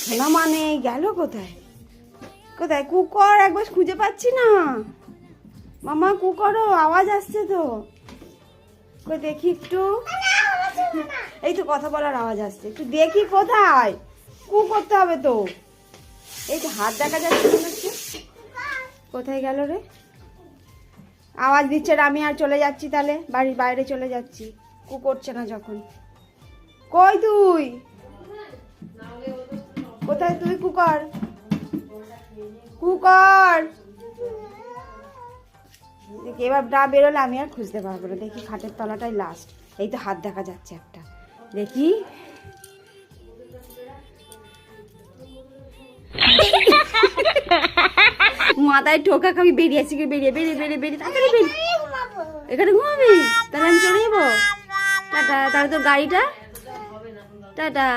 শোনা মানে গেল কোথায়? কোথায় কুকর? একবার খুঁজে পাচ্ছি না। মামা কুকরও আওয়াজ আসছে তো, কই দেখি একটু। এই তো কথা বলার আওয়াজ আসছে, একটু দেখি কোথায়। কু করতে হবে তো। এই তো হাত দেখা যাচ্ছে মনে হচ্ছে। কোথায় গেল রে? আওয়াজ দিচ্ছে না, আমি আর চলে যাচ্ছি তাহলে, বাড়ির বাইরে চলে যাচ্ছি। কু করছে না যখন। কই তুই? কোথায় তুই? কুকর, কুকর। দেখি এবার না বেরোলে আমি আর খুঁজতে পারবো না। দেখি খাটের তলাটাই লাস্ট। এই তো হাত দেখা যাচ্ছে একটা, দেখি। মাথায় ঠোকা খাবি, বেরিয়ে আসছি, বেরিয়ে বেরিয়ে বেরিয়ে বেরিয়ে তাড়াতাড়ি বেরিয়ে। এখানে ঘুমাবি? তাহলে আমি চলে যাবো। টাটা। তাহলে তোর গাড়িটা টাটা।